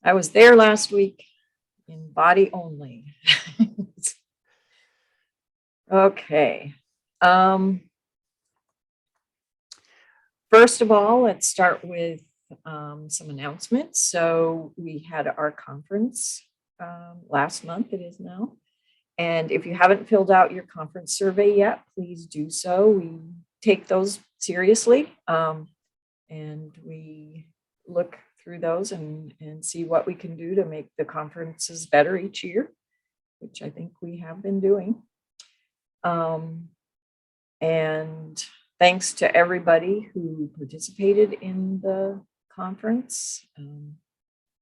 I was there last week in body only. Okay. First of all, let's start with some announcements. So we had our conference last month, it is now. And if you haven't filled out your conference survey yet, please do so. We take those seriously, and we look through those and see what we can do to make the conferences better each year, which I think we have been doing. And thanks to everybody who participated in the conference.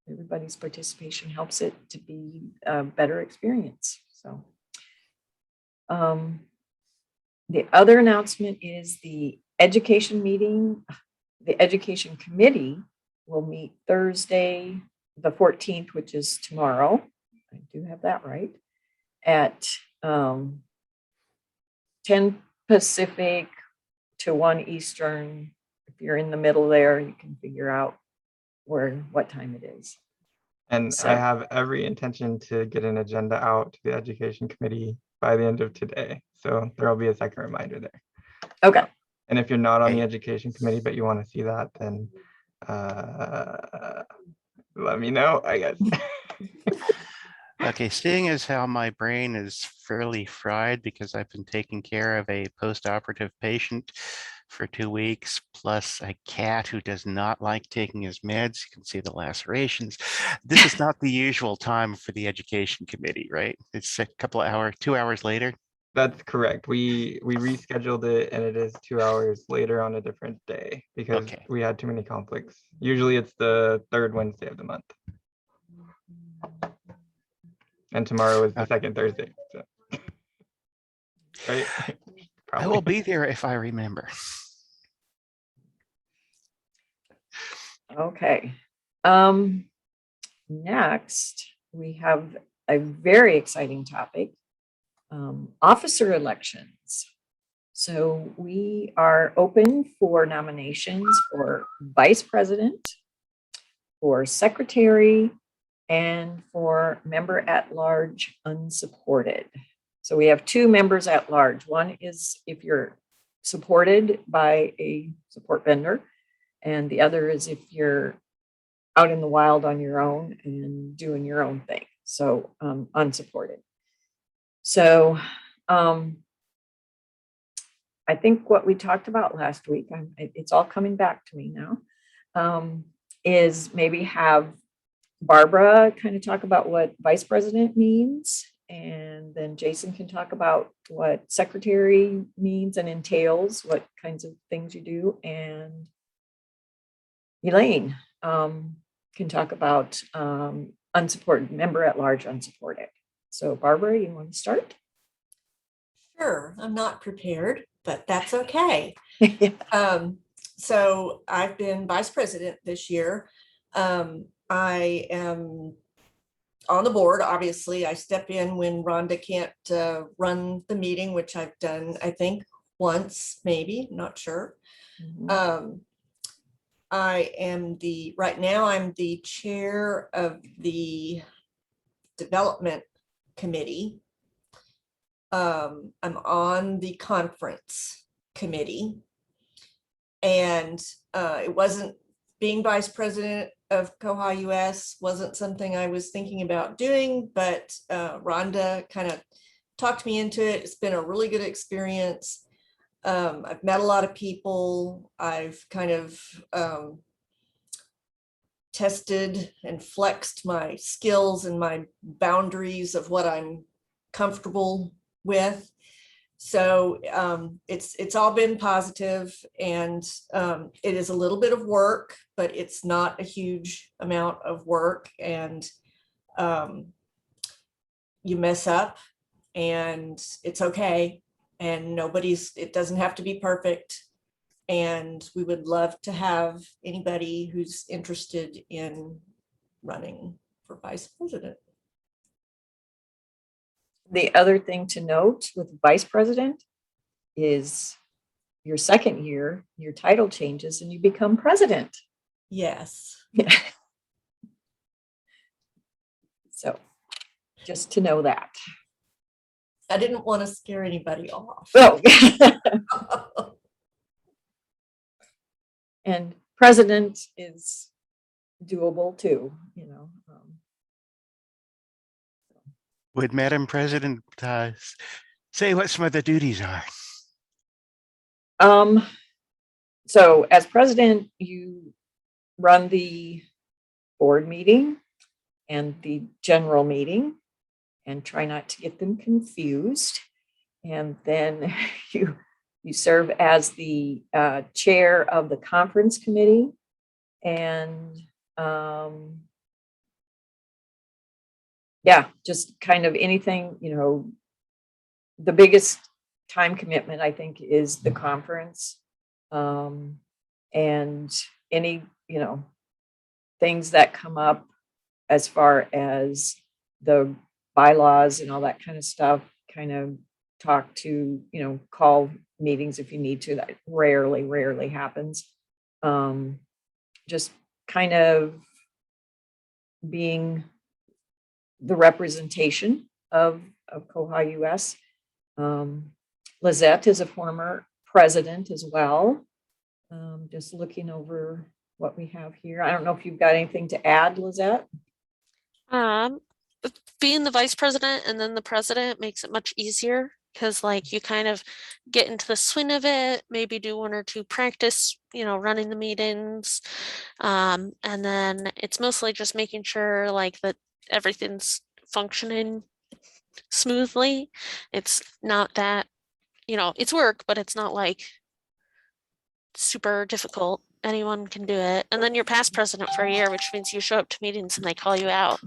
Everybody's participation helps it to be a better experience. So the other announcement is the education meeting. The education committee will meet Thursday, the 14th, which is tomorrow. I do have that right, at 10 Pacific to 1 Eastern. If you're in the middle there, you can figure out what time it is. And so, I have every intention to get an agenda out to the education committee by the end of today. So there will be a second reminder there. Okay. And if you're not on the education committee, but you want to see that, then let me know, I guess. Okay, seeing as how my brain is fairly fried because I've been taking care of a post-operative patient for 2 weeks, plus a cat who does not like taking his meds. You can see the lacerations. This is not the usual time for the education committee, right? It's a couple of hours, 2 hours later. That's correct. We rescheduled it, and it is 2 hours later on a different day because we had too many conflicts. Usually it's the third Wednesday of the month. And tomorrow is the second Thursday. So. Right? I will be there if I remember. Okay. Next, we have a very exciting topic, officer elections. So we are open for nominations for vice president, for secretary, and for member at large unsupported. So we have 2 members at large. One is if you're supported by a support vendor, and the other is if you're out in the wild on your own and doing your own thing. So unsupported. So I think what we talked about last week, it's all coming back to me now, is maybe have Barbara kind of talk about what vice president means, and then Jason can talk about what secretary means and entails, what kinds of things you do, and Elaine can talk about unsupported, member at large unsupported. So Barbara, you want to start? Sure, I'm not prepared, but that's okay. So I've been vice president this year. I am on the board, obviously. I step in when Rhonda can't run the meeting, which I've done, I think, once, maybe, not sure. Mm-hmm. I am right now I'm the chair of the development committee. I'm on the conference committee, and it wasn't, being vice president of koha-US wasn't something I was thinking about doing, but Rhonda kind of talked me into it. It's been a really good experience. I've met a lot of people. I've kind of tested and flexed my skills and my boundaries of what I'm comfortable with. So it's all been positive, and it is a little bit of work, but it's not a huge amount of work, and you mess up and it's okay, and it doesn't have to be perfect. And we would love to have anybody who's interested in running for vice president. The other thing to note with vice president is your second year, your title changes and you become president. Yes. So just to know that. I didn't want to scare anybody off. So, and president is doable too, you know. Would Madam President say what some of the duties are? So as president, you run the board meeting and the general meeting and try not to get them confused. And then you serve as the chair of the conference committee. And yeah, just kind of anything, you know, the biggest time commitment, I think, is the conference. And any, you know, things that come up as far as the bylaws and all that kind of stuff, kind of talk to, you know, call meetings if you need to. That rarely happens. Just kind of being the representation of koha-US. Lizette is a former president as well. Just looking over what we have here. I don't know if you've got anything to add, Lizette. Being the vice president and then the president makes it much easier because like you kind of get into the swing of it, maybe do one or two practice, you know, running the meetings. And then it's mostly just making sure like that everything's functioning smoothly. It's not that, you know, it's work, but it's not like super difficult. Anyone can do it. And then you're past president for a year, which means you show up to meetings and they call you out.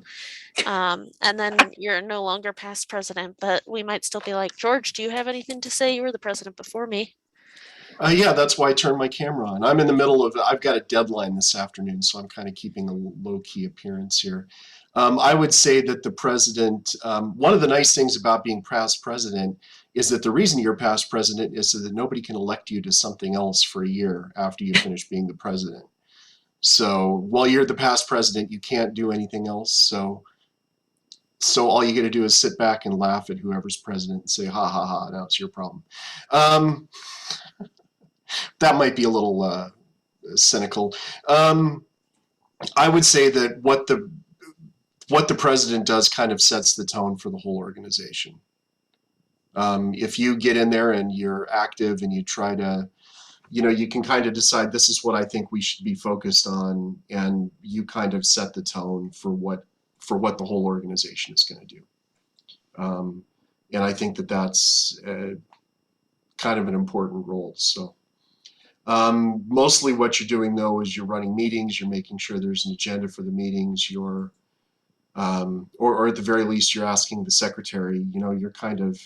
And then you're no longer past president, but we might still be like, George, do you have anything to say? You were the president before me. Yeah, that's why I turned my camera on. I'm in the middle of, I've got a deadline this afternoon, so I'm kind of keeping a low-key appearance here. I would say that the president, one of the nice things about being past president is that the reason you're past president is so that nobody can elect you to something else for a year after you finish being the president. So while you're the past president, you can't do anything else. So all you got to do is sit back and laugh at whoever's president and say, ha, ha, ha, now it's your problem. That might be a little cynical. I would say that what the president does kind of sets the tone for the whole organization. If you get in there and you're active and you try to, you know, you can kind of decide this is what I think we should be focused on, and you kind of set the tone for what the whole organization is going to do. And I think that that's kind of an important role. So mostly what you're doing though is you're running meetings, you're making sure there's an agenda for the meetings, you're or at the very least you're asking the secretary, you know, you're kind of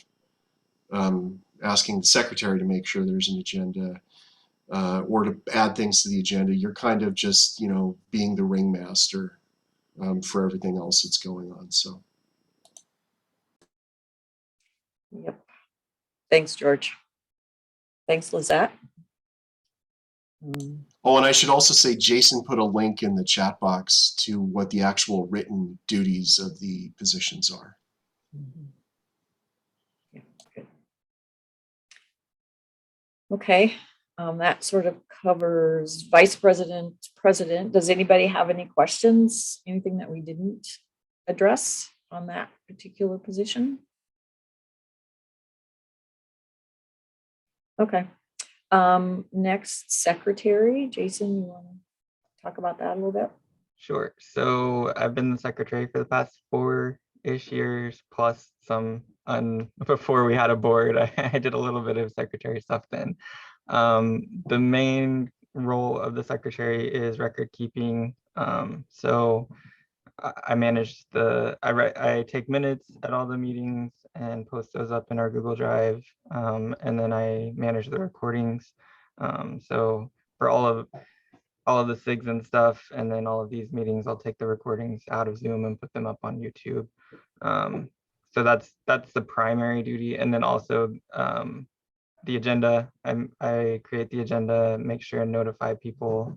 asking the secretary to make sure there's an agenda or to add things to the agenda. You're kind of just, you know, being the ringmaster for everything else that's going on. So. Yep. Thanks, George. Thanks, Lizette. Oh, and I should also say Jason put a link in the chat box to what the actual written duties of the positions are. Yeah, good. Okay, that sort of covers vice president, president. Does anybody have any questions? Anything that we didn't address on that particular position? Okay. Next, secretary. Jason, you want to talk about that a little bit? Sure. So I've been the secretary for the past 4-ish years, plus some before we had a board. I did a little bit of secretary stuff then. The main role of the secretary is record keeping. So I manage I take minutes at all the meetings and post those up in our Google Drive. And then I manage the recordings. So for all of the SIGs and stuff, and then all of these meetings, I'll take the recordings out of Zoom and put them up on YouTube. So that's the primary duty. And then also the agenda, I create the agenda, make sure and notify people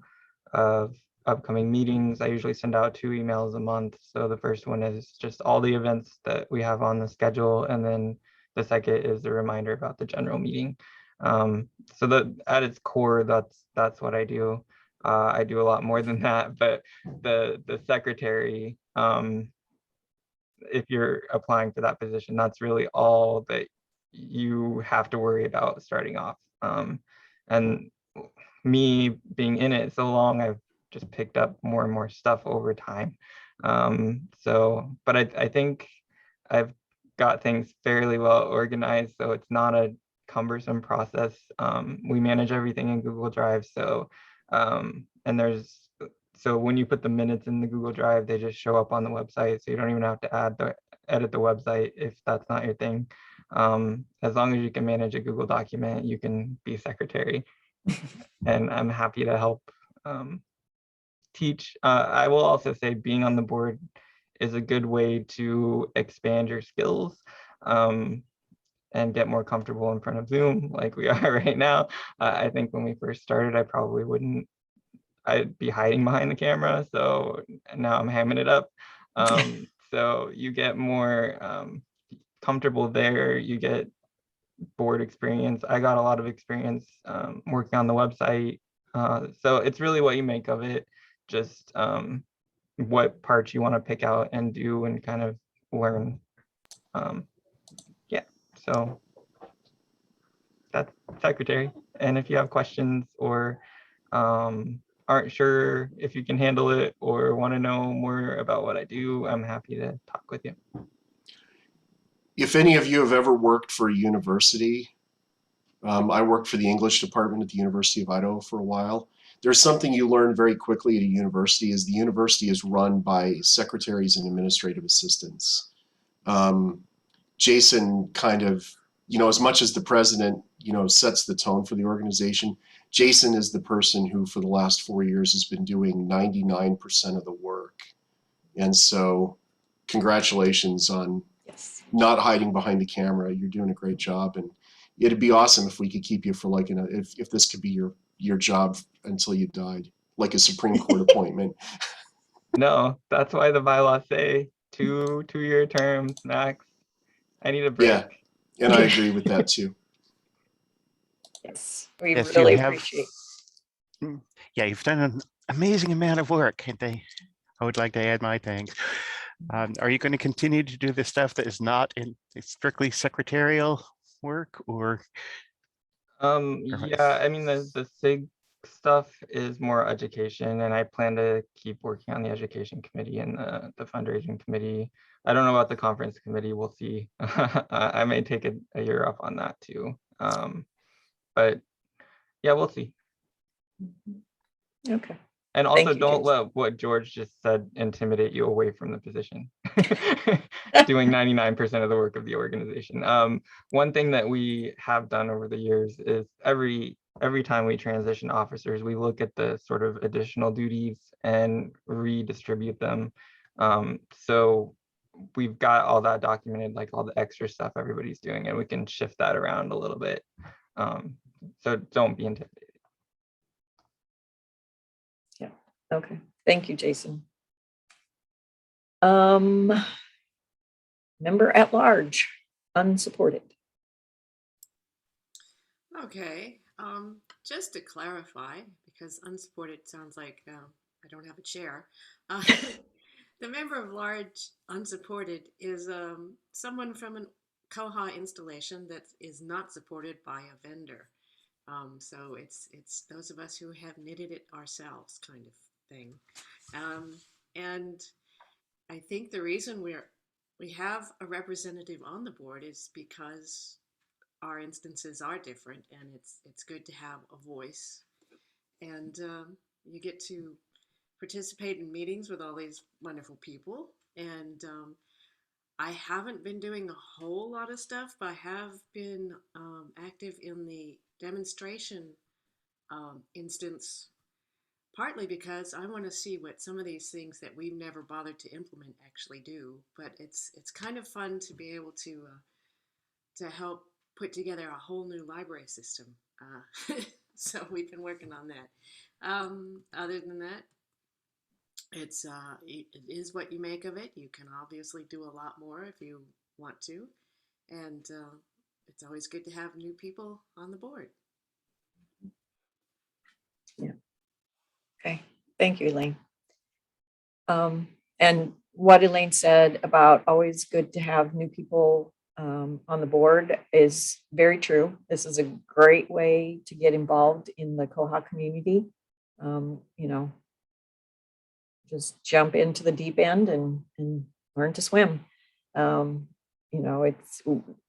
of upcoming meetings. I usually send out 2 emails a month. So the first one is just all the events that we have on the schedule, and then the second is a reminder about the general meeting. So that at its core, that's what I do. I do a lot more than that, but the secretary, if you're applying for that position, that's really all that you have to worry about starting off. And me being in it so long, I've just picked up more and more stuff over time. But I think I've got things fairly well organized, so it's not a cumbersome process. We manage everything in Google Drive, so when you put the minutes in the Google Drive, they just show up on the website, so you don't even have to edit the website if that's not your thing. As long as you can manage a Google document, you can be secretary. And I'm happy to help teach. I will also say being on the board is a good way to expand your skills and get more comfortable in front of Zoom like we are right now. I think when we first started, I probably wouldn't. I'd be hiding behind the camera. So now I'm hamming it up. So you get more comfortable there. You get board experience. I got a lot of experience working on the website. So it's really what you make of it. Just what parts you want to pick out and do and kind of learn. Yeah, so that's secretary. And if you have questions or aren't sure if you can handle it or want to know more about what I do, I'm happy to talk with you. If any of you have ever worked for a university, I worked for the English department at the University of Idaho for a while. There's something you learn very quickly at a university is the university is run by secretaries and administrative assistants. Jason kind of, as much as the president, sets the tone for the organization, Jason is the person who for the last 4 years has been doing 99% of the work. And so congratulations on not hiding behind the camera. You're doing a great job. And it'd be awesome if we could keep you for like, if this could be your job until you died, like a Supreme Court appointment. No, that's why the bylaws say 2-year terms max. I need a break. Yeah, and I agree with that too. Yes, we Yes, you really have- appreciate. Yeah, you've done an amazing amount of work, and I would like to add my thanks. Are you going to continue to do the stuff that is not in strictly secretarial work, or? Yeah, I mean the SIG stuff is more education, and I plan to keep working on the education committee and the fundraising committee. I don't know about the conference committee. We'll see. I may take a year off on that too. But yeah, we'll see. Okay. And also you, don't Jason. let what George just said intimidate you away from the position. Doing 99% of the work of the organization. One thing that we have done over the years is every time we transition officers, we look at the sort of additional duties and redistribute them. So we've got all that documented, like all the extra stuff everybody's doing, and we can shift that around a little bit. So don't be intimidated. Okay, thank you, Jason. Member at large, unsupported. Okay, just to clarify, because unsupported sounds like I don't have a chair. The member of large unsupported is someone from a koha installation that is not supported by a vendor. So it's those of us who have knitted it ourselves kind of thing. And I think the reason we have a representative on the board is because our instances are different, and it's good to have a voice. And you get to participate in meetings with all these wonderful people. And I haven't been doing a whole lot of stuff, but I have been active in the demonstration instance, partly because I want to see what some of these things that we've never bothered to implement actually do. But it's kind of fun to be able to help put together a whole new library system. So we've been working on that. Other than that, it is what you make of it. You can obviously do a lot more if you want to, and it's always good to have new people on the board. Yeah. Okay. Thank you, Elaine. And what Elaine said about always good to have new people on the board is very true. This is a great way to get involved in the Koha community. You know, just jump into the deep end and learn to swim. You know, it's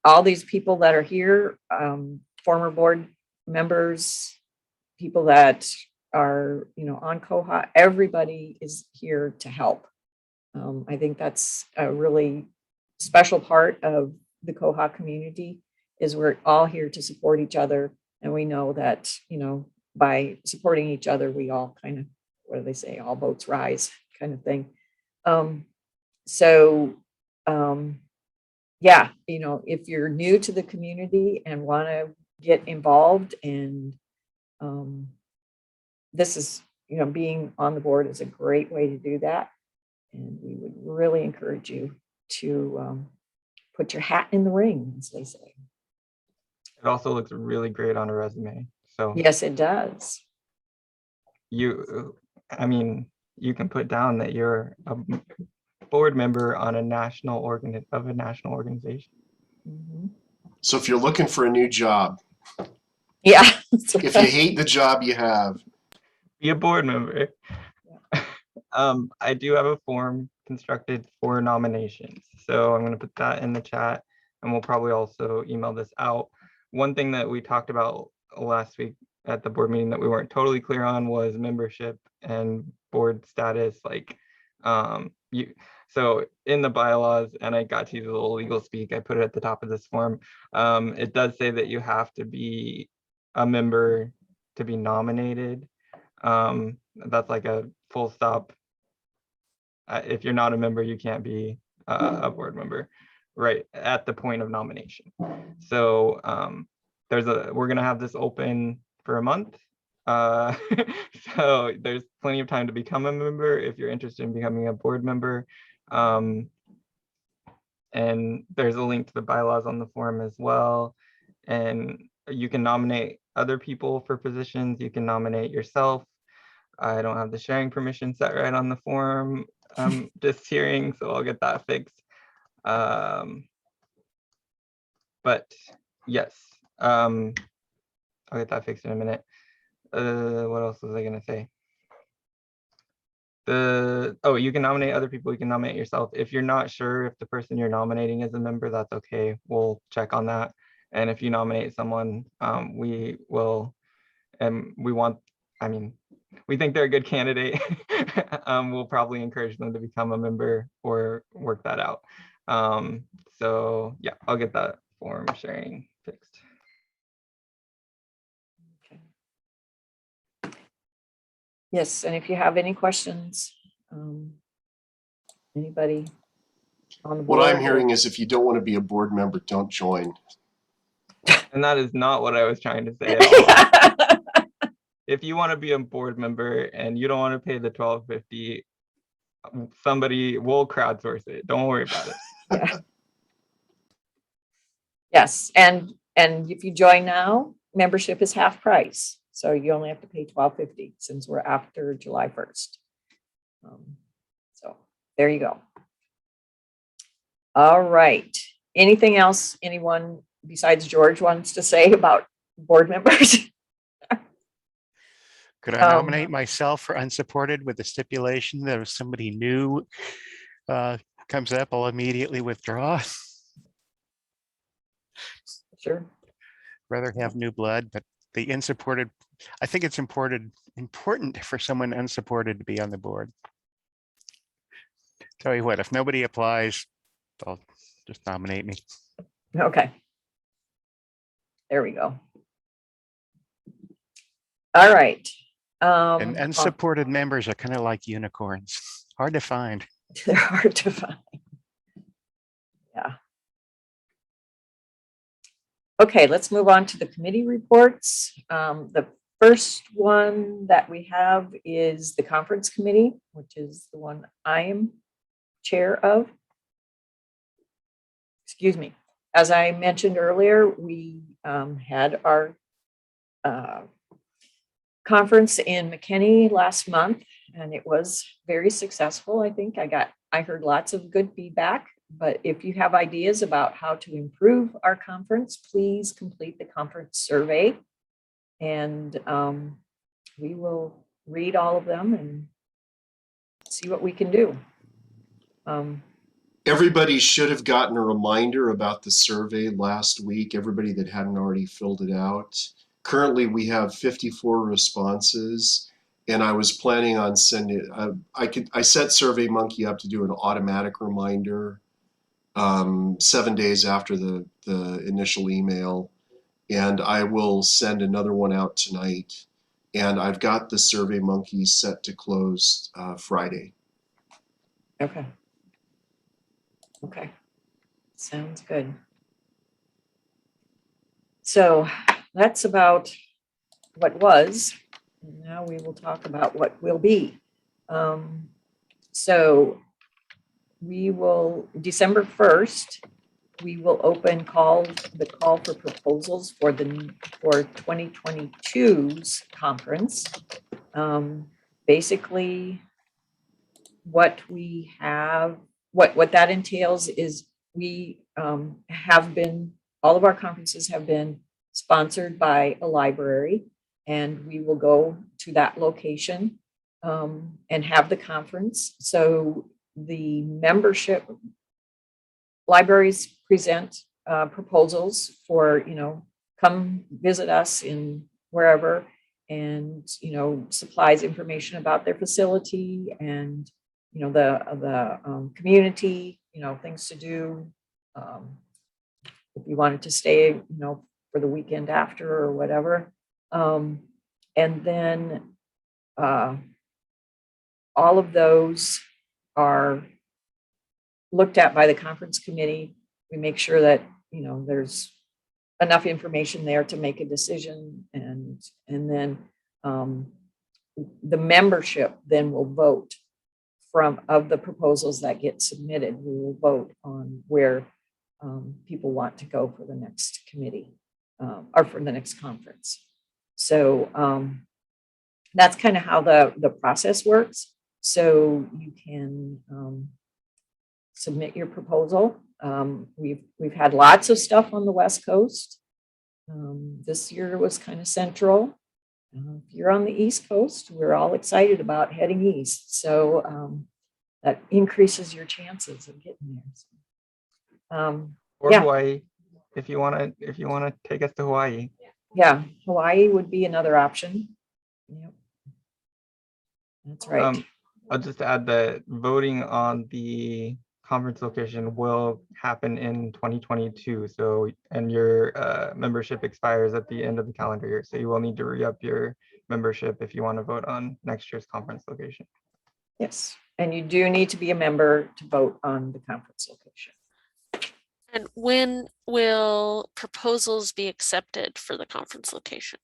all these people that are here, former board members, people that are, you know, on Koha, everybody is here to help. I think that's a really special part of the Koha community is we're all here to support each other. And we know that, you know, by supporting each other, we all kind of, what do they say, all boats rise kind of thing. Yeah, you know, if you're new to the community and want to get involved and this is, you know, being on the board is a great way to do that. And we would really encourage you to put your hat in the ring, as they say. It also looks really great on a resume. So Yes, it does. I mean, you can put down that you're a board member on a national organization. Mhm. So if you're looking for a new job, Yeah. if you hate the job you have, Be a board member. I do have a form constructed for nominations. So I'm going to put that in the chat and we'll probably also email this out. One thing that we talked about last week at the board meeting that we weren't totally clear on was membership and board status. Like so in the bylaws, and I got to use a little legal speak, I put it at the top of this form. It does say that you have to be a member to be nominated. That's like a full stop. If you're not a member, you can't be a board member right at the point of nomination. So we're gonna have this open for a month. So there's plenty of time to become a member if you're interested in becoming a board member. And there's a link to the bylaws on the form as well. And you can nominate other people for positions. You can nominate yourself. I don't have the sharing permission set right on the form. I'm just hearing, so I'll get that fixed. But yes, I'll get that fixed in a minute. What else was I gonna say? You can nominate other people, you can nominate yourself. If you're not sure if the person you're nominating is a member, that's okay. We'll check on that. And if you nominate someone, we will, and we think they're a good candidate. We'll probably encourage them to become a member or work that out. So yeah, I'll get that form sharing fixed. Okay. Yes, and if you have any questions, anybody on the board? what I'm hearing is if you don't want to be a board member, don't join. And that is not what I was trying to say at all. If you want to be a board member and you don't want to pay the $12.50, somebody will crowdsource it. Don't worry about it. Yeah. Yes, and if you join now, membership is half price. So you only have to pay $12.50 since we're after July 1st. So there you go. All right. Anything else anyone besides George wants to say about board members? Could I nominate myself for unsupported with the stipulation that if somebody new comes up, I'll immediately withdraw? Sure. Rather have new blood, but the unsupported, I think it's important for someone unsupported to be on the board. Tell you what, if nobody applies, they'll just nominate me. Okay. There we go. All right. And unsupported members are kind of like unicorns, hard to find. They're hard to find. Yeah. Okay, let's move on to the committee reports. The first one that we have is the conference committee, which is the one I am chair of. Excuse me. As I mentioned earlier, we had our conference in McKinney last month, and it was very successful. I think I heard lots of good feedback, but if you have ideas about how to improve our conference, please complete the conference survey, and we will read all of them and see what we can do. Everybody should have gotten a reminder about the survey last week, everybody that hadn't already filled it out. Currently, we have 54 responses, and I was planning on sending, I set SurveyMonkey up to do an automatic reminder 7 days after the initial email, and I will send another one out tonight. And I've got the SurveyMonkey set to close Friday. Okay. Okay. Sounds good. So that's about what was. And now we will talk about what will be. So we will, December 1st, we will open the call for proposals for 2022's conference. Basically, what we have, what that entails is we have been, all of our conferences have been sponsored by a library, and we will go to that location and have the conference. So the membership libraries present proposals for, come visit us in wherever, and, supplies information about their facility and, the community, things to do. If you wanted to stay, for the weekend after or whatever. And then all of those are looked at by the conference committee. We make sure that, there's enough information there to make a decision, and then the membership then will vote of the proposals that get submitted. We will vote on where people want to go for the next committee or for the next conference. So that's kind of how the process works. So you can submit your proposal. We've had lots of stuff on the West Coast. This year was kind of central. If you're on the East Coast, we're all excited about heading east. So that increases your chances of getting there. So, Or yeah. Hawaii, if you want to take us to Hawaii. Yeah, Hawaii would be another option. Yep. That's right. I'll just add that voting on the conference location will happen in 2022. So, and your membership expires at the end of the calendar year. So you will need to re-up your membership if you want to vote on next year's conference location. Yes, and you do need to be a member to vote on the conference location. And when will proposals be accepted for the conference location?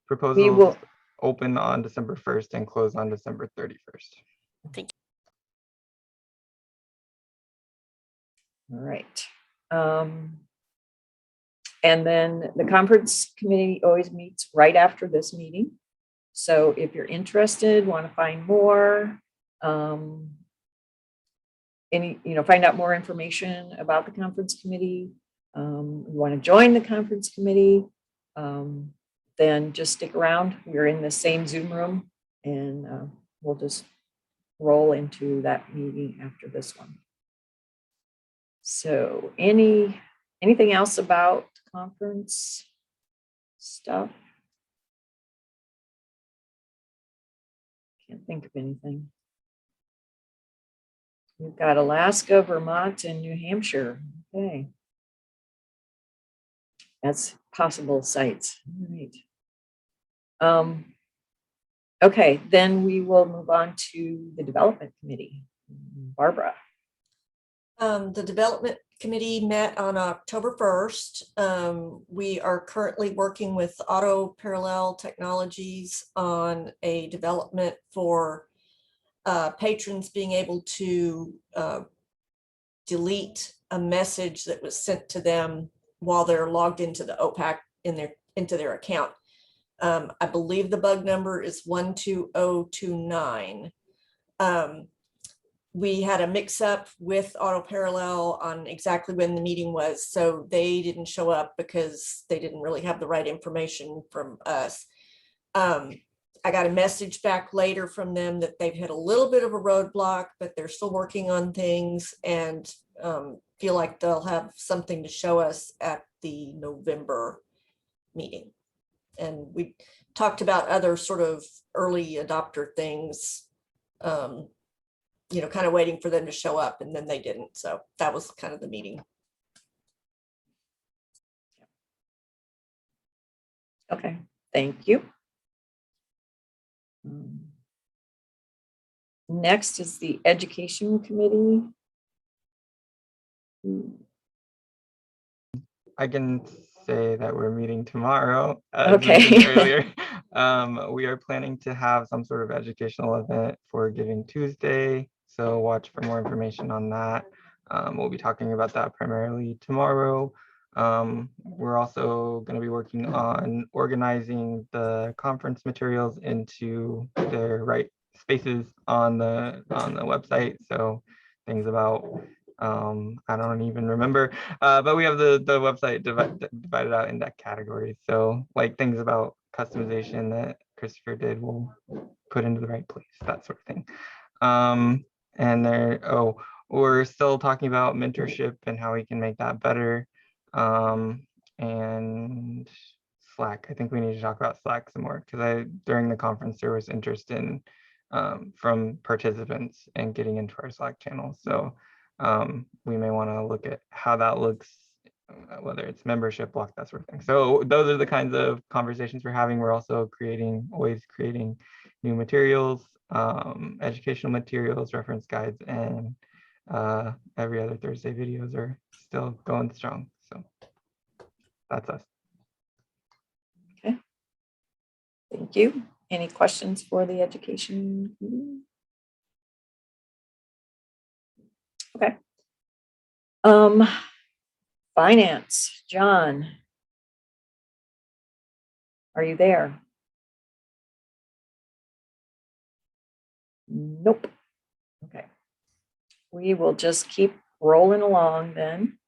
Proposals open on December 1st and close on December 31st. Thank you. All right. And then the conference committee always meets right after this meeting. So if you're interested, want to find more, find out more information about the conference committee, you want to join the conference committee, then just stick around. We're in the same Zoom room, and we'll just roll into that meeting after this one. So anything else about conference stuff? Can't think of anything. We've got Alaska, Vermont, and New Hampshire. Okay. That's possible sites. All right. Okay, then we will move on to the development committee. Barbara. The development committee met on October 1st. We are currently working with Auto Parallel Technologies on a development for patrons being able to delete a message that was sent to them while they're logged into the OPAC into their account. I believe the bug number is 12029. We had a mix up with Auto Parallel on exactly when the meeting was, so they didn't show up because they didn't really have the right information from us. I got a message back later from them that they've hit a little bit of a roadblock, but they're still working on things and feel like they'll have something to show us at the November meeting. And we talked about other sort of early adopter things, you know, kind of waiting for them to show up, and then they didn't. So that was kind of the meeting. Okay, thank you. Next is the Education Committee. I can say that we're meeting tomorrow. Okay. Earlier, we are planning to have some sort of educational event for Giving Tuesday. So watch for more information on that. We'll be talking about that primarily tomorrow. We're also going to be working on organizing the conference materials into their right spaces on the website. So things about I don't even remember, but we have the website divided out into categories. So like things about customization that Christopher did, we'll put into the right place, that sort of thing. And we're still talking about mentorship and how we can make that better. And Slack, I think we need to talk about Slack some more, because during the conference there was interest in from participants and getting into our Slack channel. So we may want to look at how that looks, whether it's membership block, that sort of thing. So those are the kinds of conversations we're having. We're also always creating new materials, educational materials, reference guides, and every other Thursday videos are still going strong. So that's us. Okay, thank you. Any questions for the Education Committee? Okay. Finance, John. Are you there? Nope. Okay. We will just keep rolling along then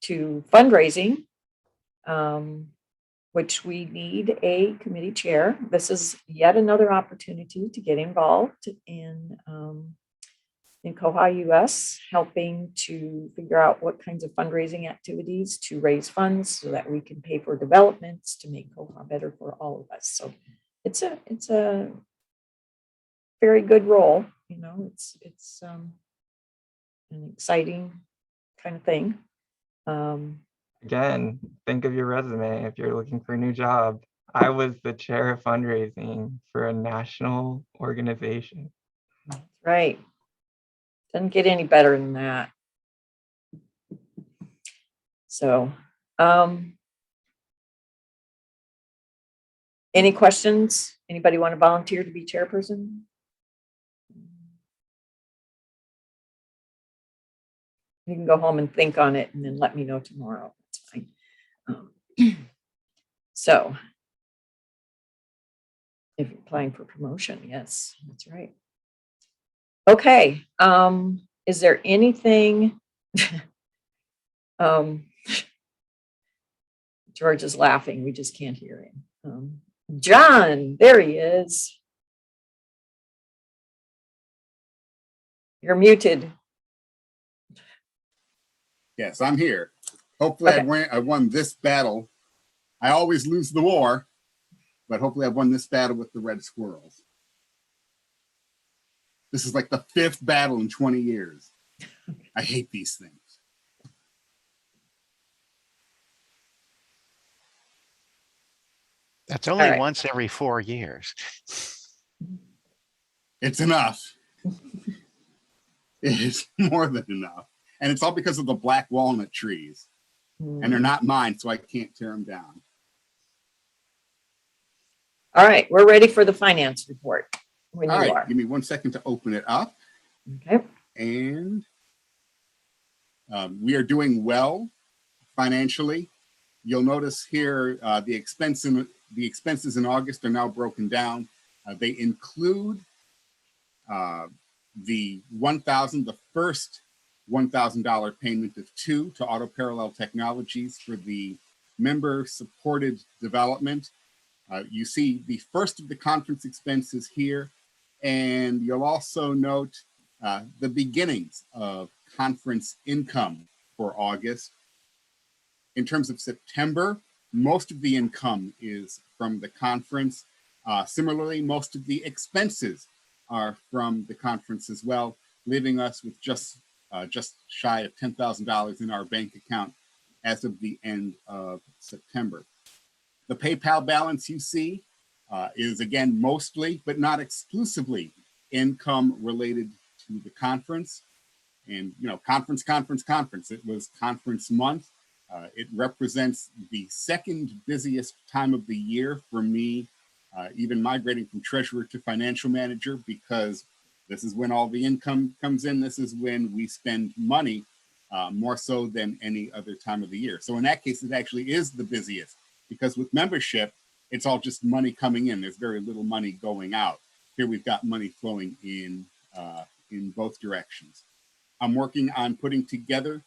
to fundraising, which we need a committee chair. This is yet another opportunity to get involved in koha-US, helping to figure out what kinds of fundraising activities to raise funds so that we can pay for developments to make Koha better for all of us. So it's a very good role. You know, it's an exciting kind of thing. Again, think of your resume if you're looking for a new job. I was the chair of fundraising for a national organization. Right. Doesn't get any better than that. So, any questions? Anybody want to volunteer to be chairperson? You can go home and think on it and then let me know tomorrow. That's fine. So, if you're applying for promotion, yes, that's right. Okay. Is there anything? George is laughing. We just can't hear him. John, there he is. You're muted. Yes, I'm here. Hopefully Okay. I won this battle. I always lose the war, but hopefully I've won this battle with the red squirrels. This is like the 5th battle in 20 years. I hate these things. That's only right. once every 4 years. It's enough. It is more than enough. And it's all because of the black walnut trees. And they're not mine, so I can't tear them down. All right, we're ready for the finance report. When All you right, are. give me 1 second to open it up. Okay. And we are doing well financially. You'll notice here the expenses in August are now broken down. They include the first $1,000 payment of $2 to Auto Parallel Technologies for the member-supported development. You see the first of the conference expenses here, and you'll also note the beginnings of conference income for August. In terms of September, most of the income is from the conference. Similarly, most of the expenses are from the conference as well, leaving us with just shy of $10,000 in our bank account as of the end of September. The PayPal balance you see is again mostly, but not exclusively, income related to the conference. And conference. It was conference month. It represents the second busiest time of the year for me, even migrating from treasurer to financial manager, because this is when all the income comes in. This is when we spend money more so than any other time of the year. So in that case, it actually is the busiest, because with membership, it's all just money coming in. There's very little money going out. Here we've got money flowing in both directions. I'm working on putting together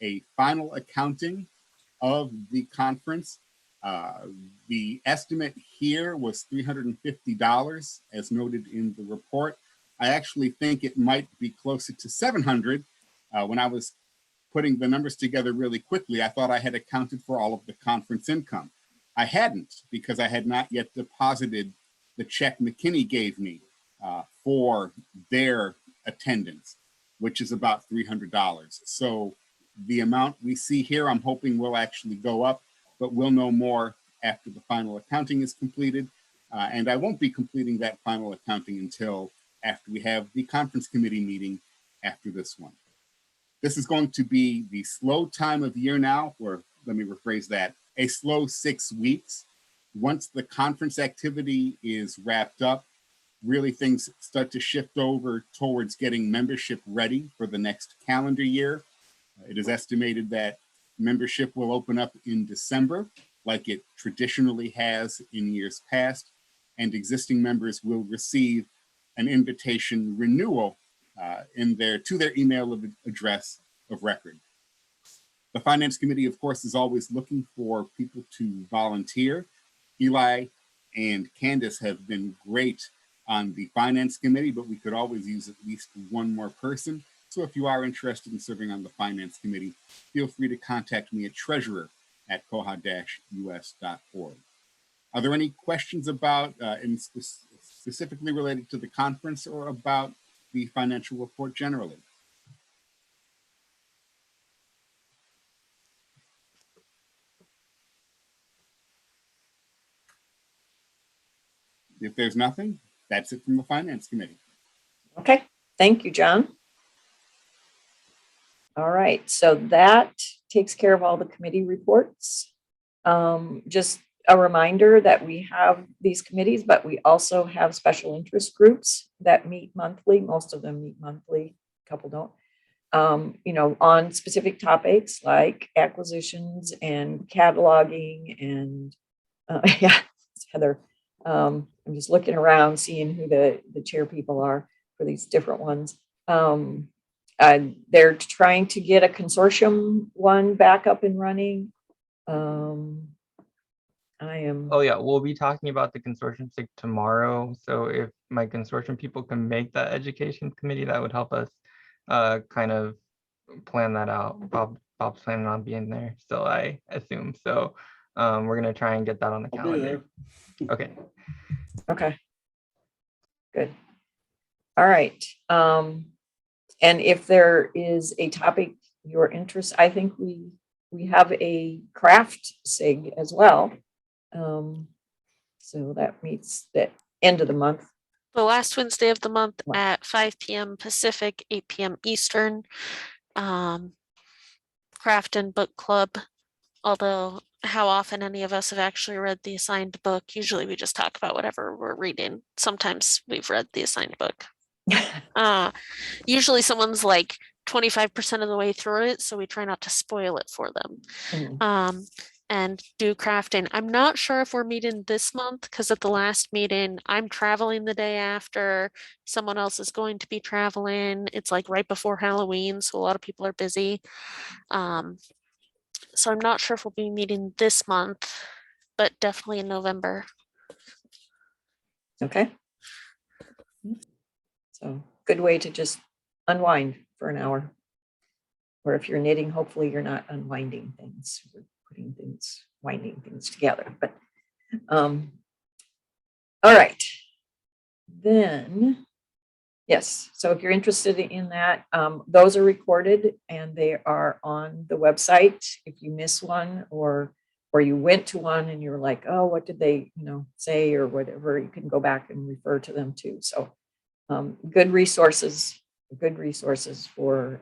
a final accounting of the conference. The estimate here was $350, as noted in the report. I actually think it might be closer to $700. When I was putting the numbers together really quickly, I thought I had accounted for all of the conference income. I hadn't, because I had not yet deposited the check McKinney gave me for their attendance, which is about $300. So the amount we see here, I'm hoping will actually go up, but we'll know more after the final accounting is completed. And I won't be completing that final accounting until after we have the conference committee meeting after this one. This is going to be the slow time of year now, or let me rephrase that, a slow 6 weeks. Once the conference activity is wrapped up, really things start to shift over towards getting membership ready for the next calendar year. It is estimated that membership will open up in December, like it traditionally has in years past, and existing members will receive an invitation renewal to their email address of record. The Finance Committee, of course, is always looking for people to volunteer. Eli and Candace have been great on the Finance Committee, but we could always use at least one more person. So if you are interested in serving on the Finance Committee, feel free to contact me at treasurer@koha-US.org. Are there any questions about, specifically related to the conference or about the financial report generally? If there's nothing, that's it from the Finance Committee. Okay, thank you, John. All right, so that takes care of all the committee reports. Just a reminder that we have these committees, but we also have special interest groups that meet monthly. Most of them meet monthly, a couple don't. On specific topics like acquisitions and cataloging and yeah, Heather. I'm just looking around, seeing who the chair people are for these different ones. They're trying to get a consortium one back up and running. Oh yeah, we'll be talking about the consortium SIG tomorrow. So if my consortium people can make that education committee, that would help us kind of plan that out. Bob's planning on being there, so I assume. So we're gonna try and get that on the calendar. Okay. Okay. Good. All right. And if there is a topic you're interested, I think we have a craft SIG as well. So that meets the end of the month. The last Wednesday of the month Wow. at 5 p.m. Pacific, 8 p.m. Eastern. Craft and book club, although how often any of us have actually read the assigned book. Usually we just talk about whatever we're reading. Sometimes we've read the assigned book. Usually someone's like 25% of the way through it, so we try not to spoil it for them. Mm. And do crafting. I'm not sure if we're meeting this month because at the last meeting, I'm traveling the day after. Someone else is going to be traveling. It's like right before Halloween, so a lot of people are busy. So I'm not sure if we'll be meeting this month, but definitely in November. Okay. So good way to just unwind for an hour. Or if you're knitting, hopefully you're not unwinding things, you're putting things, winding things together. But all right. Then, yes. So if you're interested in that, those are recorded and they are on the website. If you miss one or you went to one and you're like, oh, what did they, say or whatever, you can go back and refer to them too. So good resources for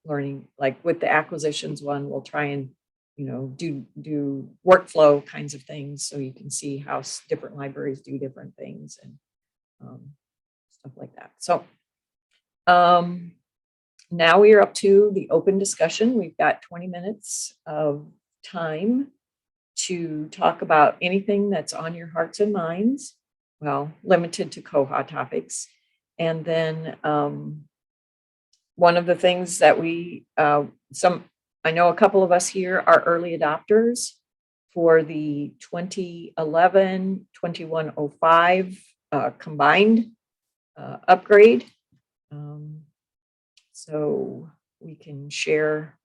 learning. Like with the acquisitions one, we'll try and do workflow kinds of things so you can see how different libraries do different things and stuff like that. So now we are up to the open discussion. We've got 20 minutes of time to talk about anything that's on your hearts and minds. Well, limited to koha topics. And then one of the things that I know a couple of us here are early adopters for the 2011-2105 combined upgrade. So we can share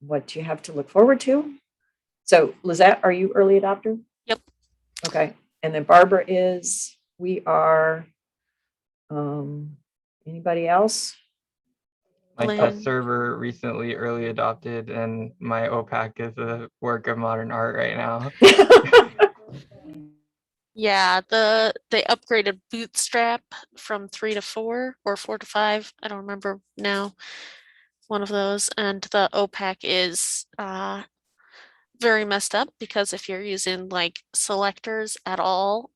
what you have to look forward to. So Lizette, are you early adopter? Yep. Okay. And then Barbara is, we are, anybody else? My Lynn. test server recently early adopted, and my OPAC is a work of modern art right now. Yeah, they upgraded Bootstrap from 3 to 4 or 4 to 5. I don't remember now. One of those, and the OPAC is very messed up because if you're using like selectors at all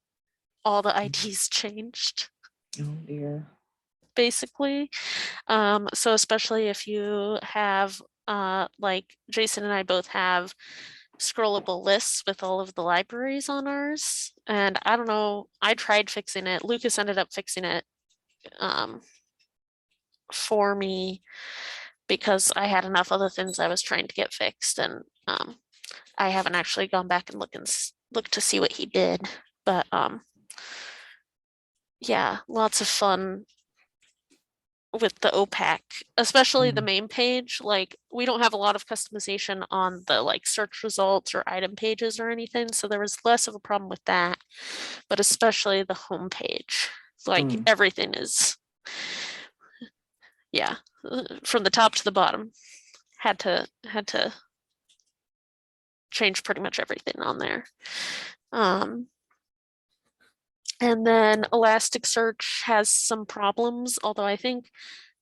the IDs changed. Oh dear. Basically. So especially if you have like Jason and I both have scrollable lists with all of the libraries on ours. And I don't know, I tried fixing it. Lucas ended up fixing it for me because I had enough other things I was trying to get fixed. And I haven't actually gone back and looked to see what he did. But yeah, lots of fun with the OPAC, especially the main page. Like we don't have a lot of customization on the like search results or item pages or anything. So there was less of a problem with that, but especially the home page, like everything is, yeah, from the top to the bottom, had to change pretty much everything on there. And then Elasticsearch has some problems, although I think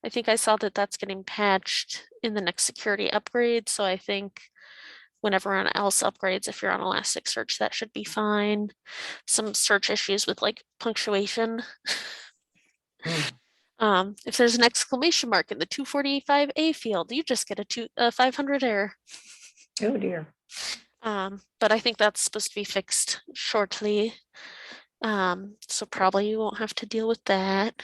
I saw that that's getting patched in the next security upgrade. So I think when everyone else upgrades, if you're on Elasticsearch, that should be fine. Some search issues with like punctuation. If there's an exclamation mark in the 245A field, you just get a 500 error. Oh dear. But I think that's supposed to be fixed shortly. So probably you won't have to deal with that.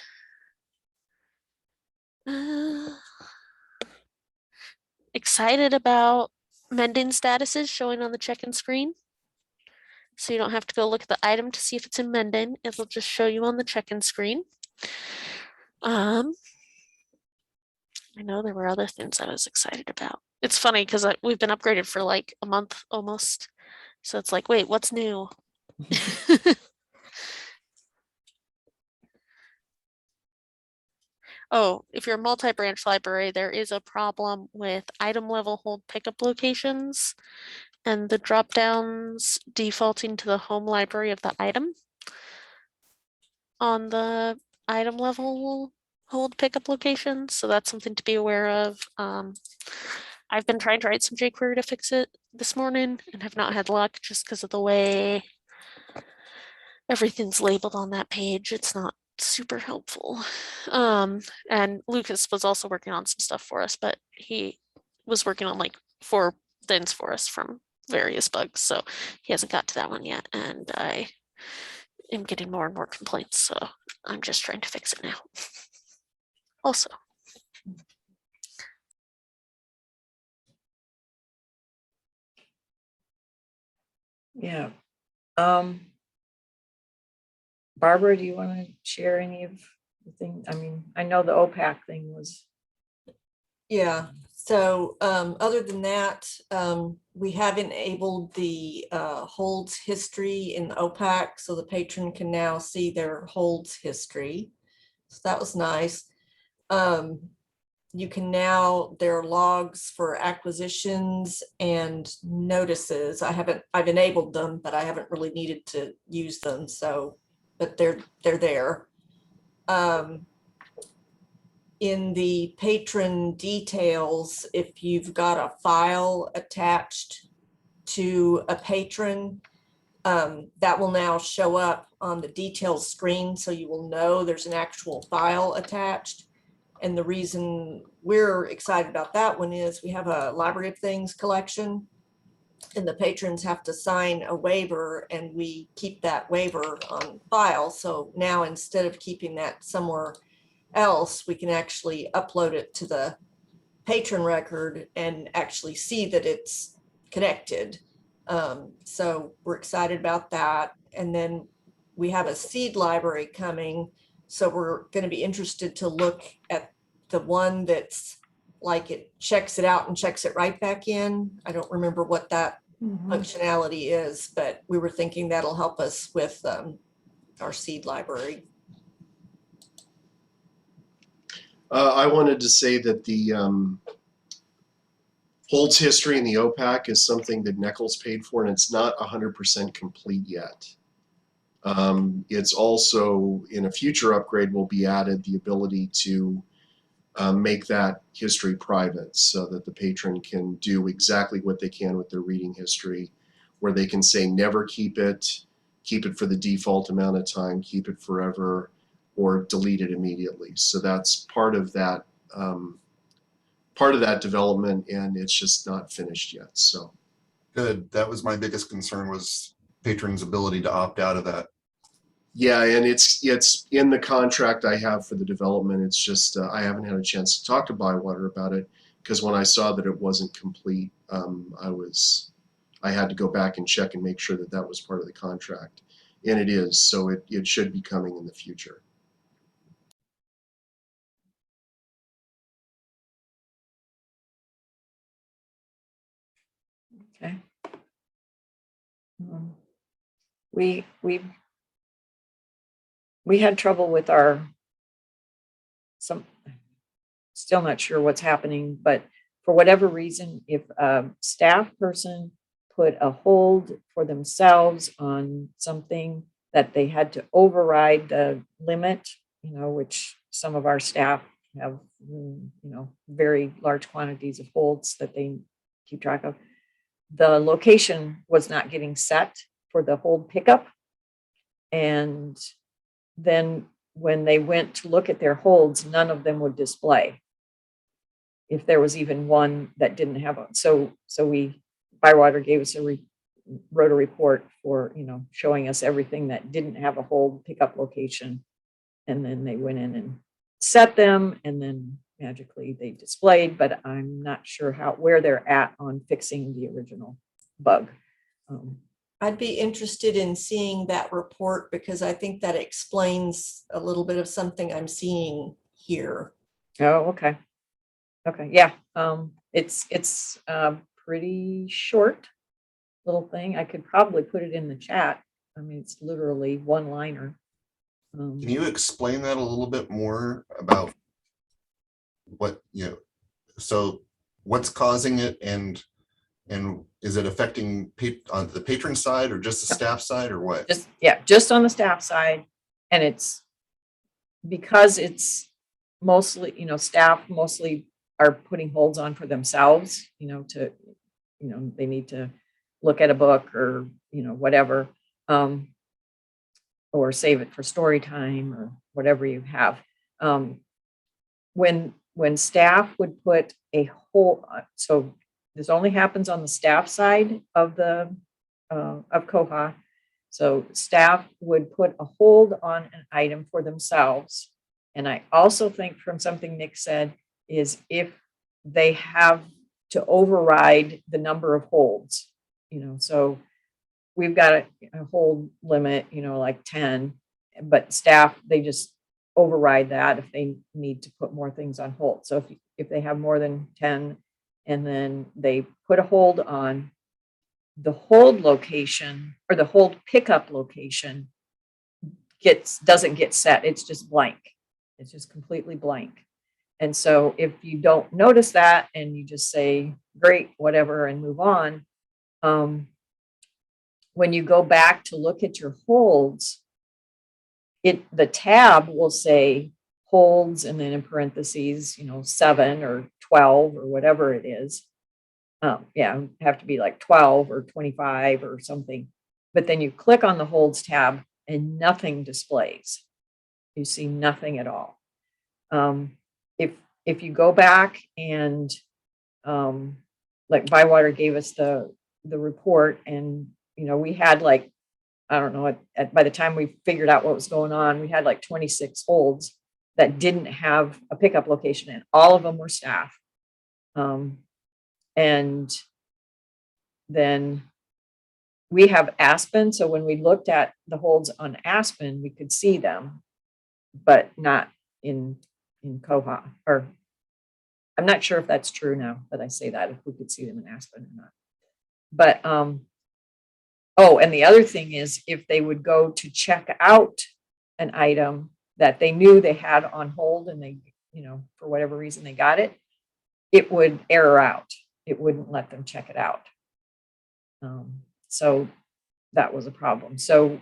Excited about mending statuses showing on the check-in screen. So you don't have to go look at the item to see if it's in mending. It'll just show you on the check-in screen. I know there were other things I was excited about. It's funny because we've been upgraded for like a month almost. So it's like, wait, what's new? Oh, if you're a multi-branch library, there is a problem with item level hold pickup locations and the drop downs defaulting to the home library of the item on the item level hold pickup locations, so that's something to be aware of. I've been trying to write some jQuery to fix it this morning and have not had luck just because of the way everything's labeled on that page. It's not super helpful. And Lucas was also working on some stuff for us, but he was working on like 4 things for us from various bugs, so he hasn't got to that one yet, and I am getting more and more complaints, so I'm just trying to fix it now. Also, Yeah. Barbara, do you want to share any of the things? I mean, I know the OPAC thing was. Yeah, so other than that, we have enabled the holds history in OPAC, so the patron can now see their holds history. So that was nice. You can now, there are logs for acquisitions and notices. I've enabled them, but I haven't really needed to use them. So, but they're there. In the patron details, if you've got a file attached to a patron, that will now show up on the details screen. So you will know there's an actual file attached. And the reason we're excited about that one is we have a Library of Things collection, and the patrons have to sign a waiver, and we keep that waiver on file. So now instead of keeping that somewhere else, we can actually upload it to the patron record and actually see that it's connected. So we're excited about that. And then we have a seed library coming. So we're going to be interested to look at the one that's like it checks it out and checks it right back in. I don't remember what that functionality is, but we were thinking that'll help us with our seed library. I wanted to say that the holds history in the OPAC is something that Nichols paid for, and it's not 100% complete yet. It's also, in a future upgrade, will be added the ability to make that history private so that the patron can do exactly what they can with their reading history, where they can say never keep it for the default amount of time, keep it forever, or delete it immediately. So that's part of that development, and it's just not finished yet. So good. That was my biggest concern, was patrons' ability to opt out of that. yeah, and it's in the contract I have for the development. It's just I haven't had a chance to talk to Bywater about it, because when I saw that it wasn't complete, I had to go back and check and make sure that that was part of the contract, and it is. So it should be coming in the future. Okay. We had trouble with still not sure what's happening, but for whatever reason, if a staff person put a hold for themselves on something that they had to override the limit, which some of our staff have, very large quantities of holds that they keep track of. The location was not getting set for the hold pickup. And then when they went to look at their holds, none of them would display, if there was even one that didn't have one. So Bywater gave us wrote a report for, showing us everything that didn't have a hold pickup location. And then they went in and set them, and then magically they displayed, but I'm not sure where they're at on fixing the original bug. I'd be interested in seeing that report, because I think that explains a little bit of something I'm seeing here. Oh, okay. Okay, yeah. It's pretty short little thing. I could probably put it in the chat. I mean, it's literally one-liner. Can you explain that a little bit more about what, so what's causing it, and is it affecting on the patron side or just the staff side, or what? Just on the staff side. And it's because it's mostly, staff mostly are putting holds on for themselves, they need to look at a book or, whatever, or save it for story time or whatever you have. When staff would put a hold, so this only happens on the staff side of the of Koha. So staff would put a hold on an item for themselves. And I also think from something Nick said is if they have to override the number of holds, so we've got a hold limit, like 10, but staff, they just override that if they need to put more things on hold. So if they have more than 10 and then they put a hold on, the hold location or the hold pickup location doesn't get set. It's just blank. It's just completely blank. And so if you don't notice that and you just say, great, whatever, and move on, when you go back to look at your holds, the tab will say holds and then in parentheses, 7 or 12 or whatever it is. Have to be like 12 or 25 or something. But then you click on the holds tab and nothing displays. You see nothing at all. If you go back and like Bywater gave us the report and we had like, I don't know, by the time we figured out what was going on, we had like 26 holds that didn't have a pickup location in. All of them were staff. And then we have Aspen. So when we looked at the holds on Aspen, we could see them, but not in Koha. Or I'm not sure if that's true now that I say that, if we could see them in Aspen or not. But and the other thing is if they would go to check out an item that they knew they had on hold and they, for whatever reason they got it, it would error out. It wouldn't let them check it out. So that was a problem. So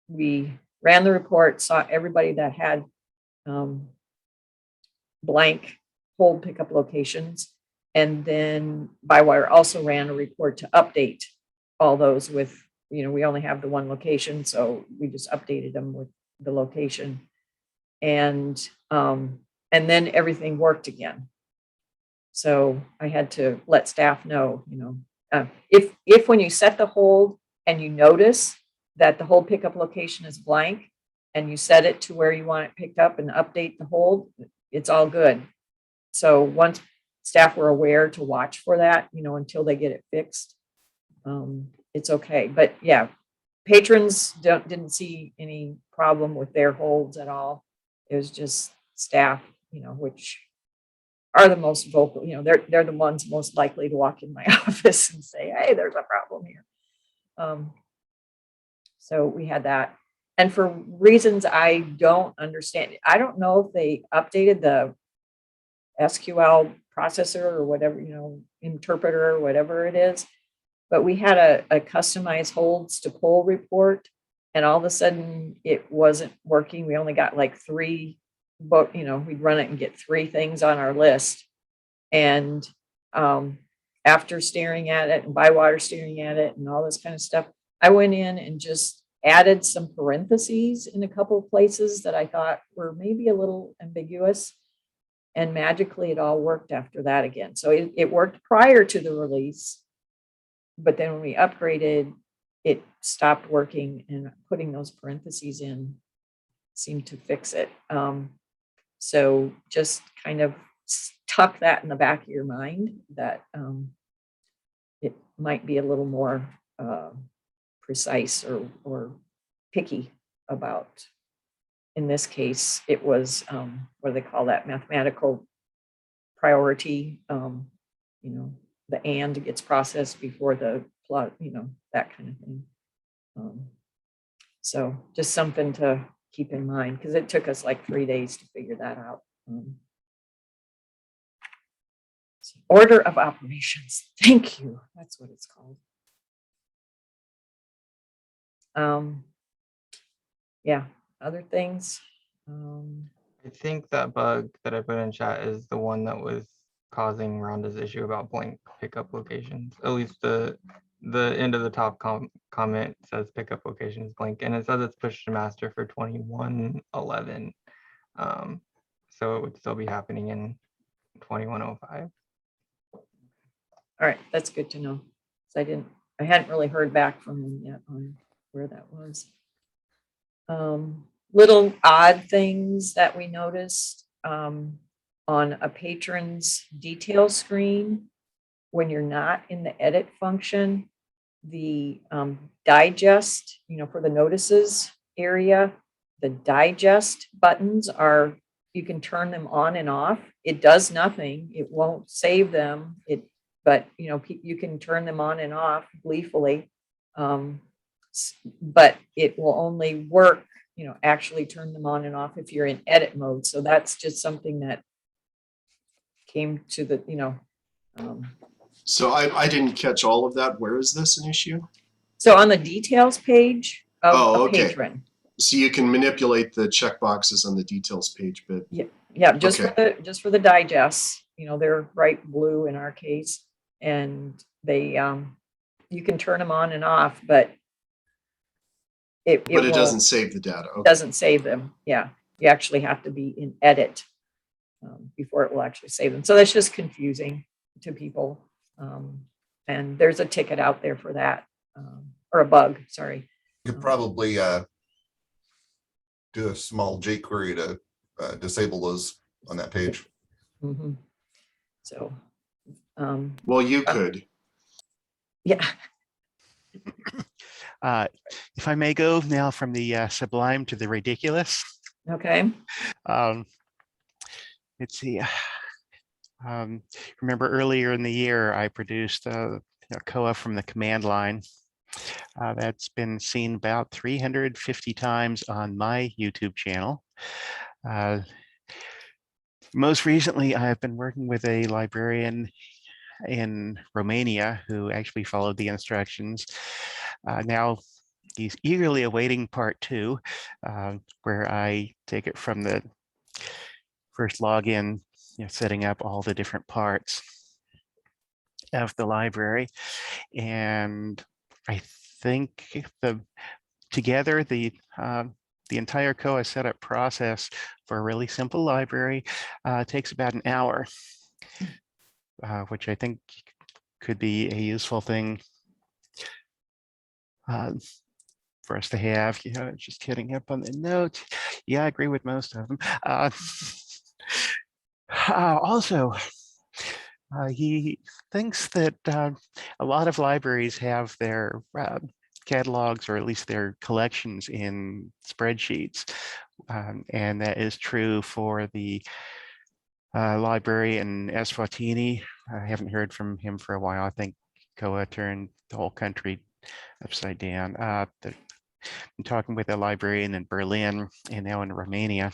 we ran the report, saw everybody that had blank hold pickup locations. And then Bywater also ran a report to update all those with, we only have the one location. So we just updated them with the location. And then everything worked again. So I had to let staff know, if when you set the hold and you notice that the hold pickup location is blank and you set it to where you want it picked up and update the hold, it's all good. So once staff were aware to watch for that, until they get it fixed, it's okay. But yeah, patrons didn't see any problem with their holds at all. It was just staff, which are the most vocal, they're the ones most likely to walk in my office and say, hey, there's a problem here. So we had that. And for reasons I don't understand, I don't know if they updated the SQL processor or whatever, interpreter or whatever it is, but we had a customized holds to pull report and all of a sudden it wasn't working. We only got like 3, but we'd run it and get 3 things on our list. And after staring at it and Bywater staring at it and all this kind of stuff, I went in and just added some parentheses in a couple of places that I thought were maybe a little ambiguous. And magically it all worked after that again. So it worked prior to the release, but then when we upgraded, it stopped working, and putting those parentheses in seemed to fix it. So just kind of tuck that in the back of your mind that it might be a little more precise or picky about. In this case, it was what do they call that? Mathematical priority. The and gets processed before the plot, that kind of thing. So just something to keep in mind because it took us like 3 days to figure that out. Order of operations. Thank you. That's what it's called. Yeah. Other things. I think that bug that I put in chat is the one that was causing Rhonda's issue about blank pickup locations. At least the end of the top comment says pickup location is blank, and it says it's pushed to master for 2111. So it would still be happening in 2105. All right, that's good to know. So I hadn't really heard back from them yet on where that was. Little odd things that we noticed on a patron's detail screen. When you're not in the edit function, the digest, for the notices area, the digest buttons are, you can turn them on and off. It does nothing. It won't save them. But you can turn them on and off gleefully. But it will only work, actually turn them on and off if you're in edit mode. So that's just something that came to the, So I didn't catch all of that. Where is this an issue? so on the details page of Oh, a okay. patron. So you can manipulate the checkboxes on the details page, but Yeah, just Okay. for the digests, they're bright blue in our case, and they you can turn them on and off, but it doesn't won't, save the data. Okay. doesn't save them. Yeah, you actually have to be in edit before it will actually save them. So that's just confusing to people. And there's a ticket out there for that, or a bug, sorry. You could probably do a small jQuery to disable those on that page. Mhm. So, Well, you could. yeah. If I may go now from the sublime to the ridiculous. Okay. Let's see. Remember earlier in the year, I produced koha from the command line. That's been seen about 350 times on my YouTube channel. Most recently, I've been working with a librarian in Romania who actually followed the instructions. Now he's eagerly awaiting part 2, where I take it from the first login, setting up all the different parts of the library. And I think together the entire koha setup process for a really simple library takes about an hour, which I think could be a useful thing for us to have. Just hitting up on the notes. Yeah, I agree with most of them. Also, he thinks that a lot of libraries have their catalogs, or at least their collections, in spreadsheets. And that is true for the library in Eswatini. I haven't heard from him for a while. I think koha turned the whole country upside down. I'm talking with a librarian in Berlin and now in Romania.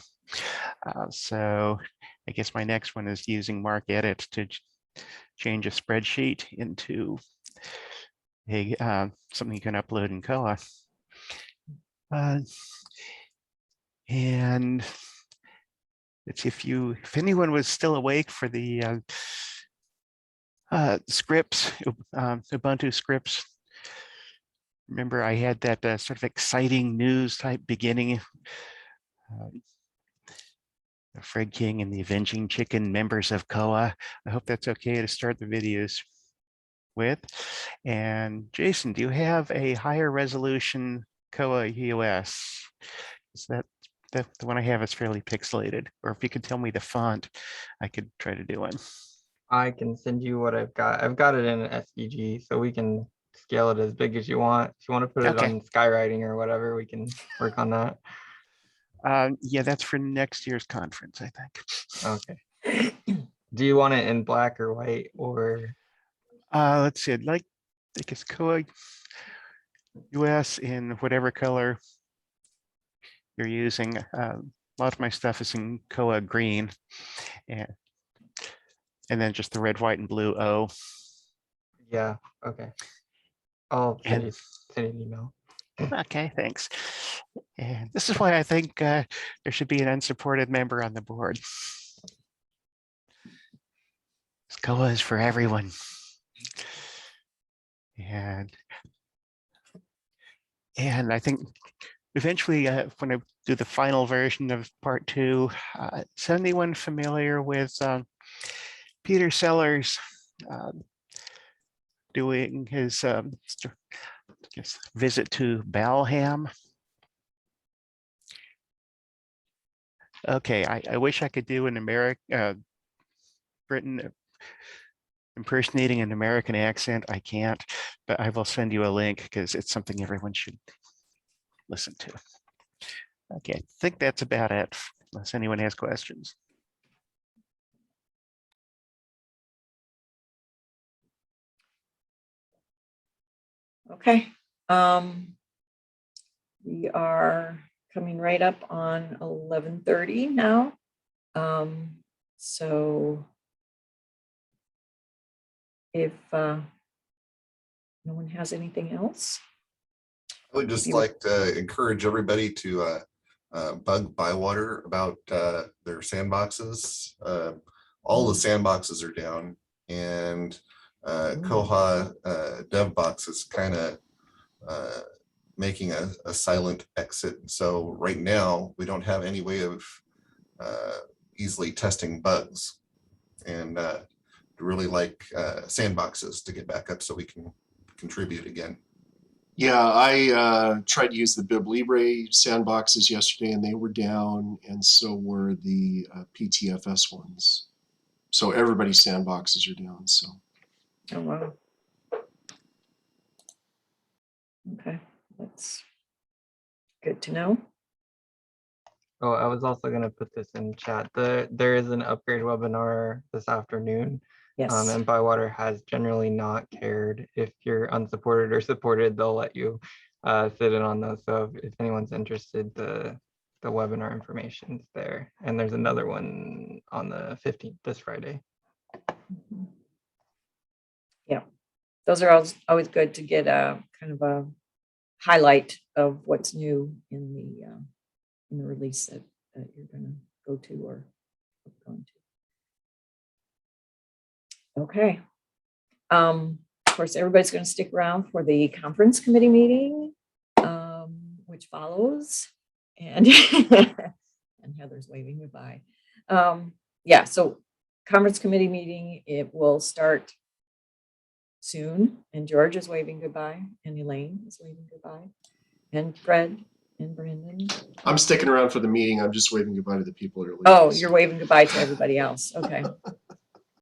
So I guess my next one is using MarcEdit to change a spreadsheet into a something you can upload in koha. And it's if anyone was still awake for the scripts, Ubuntu scripts. Remember, I had that sort of exciting news type beginning. The Fred King and the Avenging Chicken members of koha. I hope that's okay to start the videos with. And Jason, do you have a higher resolution koha-US? Is that the one I have is fairly pixelated? Or if you could tell me the font, I could try to do one. I can send you what I've got. I've got it in an SVG, so we can scale it as big as you want. If you want to put it on skywriting or whatever, we can work on that. Yeah, that's for next year's conference, I think. Okay. Do you want it in black or white, or? Let's see. I'd like, I guess, koha-US in whatever color you're using. A lot of my stuff is in koha green, and then just the red, white, and blue O. Yeah. Okay. I'll send you an email. Okay, thanks. And this is why I think there should be an unsupported member on the board. Koha is for everyone. And I think eventually, when I do the final version of part 2, is anyone familiar with Peter Sellers doing his visit to Balham? Okay, I wish I could do an Britain impersonating an American accent. I can't, but I will send you a link because it's something everyone should listen to. Okay, I think that's about it, unless anyone has questions. Okay. We are coming right up on 11:30 now. So if no one has anything else. I would just like to encourage everybody to bug Bywater about their sandboxes. All the sandboxes are down, and Koha DevBox is kind of making a silent exit. So right now, we don't have any way of easily testing bugs, and really like sandboxes to get back up so we can contribute again. Yeah, I tried to use the BibLibre sandboxes yesterday, and they were down, and so were the PTFS ones. So everybody's sandboxes are down. So. Oh, wow. Okay, that's good to know. Oh, I was also going to put this in chat. There is an upgrade webinar this afternoon. Yes. And Bywater has generally not cared if you're unsupported or supported. They'll let you sit in on those. So if anyone's interested, the webinar information is there. And there's another one on the 15th, this Friday. Yeah, those are always good to get a kind of a highlight of what's new in the release that you're going to go to or going to. Okay. Of course, everybody's going to stick around for the conference committee meeting, which follows, and and Heather's waving goodbye. Yeah, so conference committee meeting, it will start soon, and George is waving goodbye, and Elaine is waving goodbye, and Fred and Brandon. I'm sticking around for the meeting. I'm just waving goodbye to the people that are leaving. Oh, you're waving goodbye to everybody else. Okay.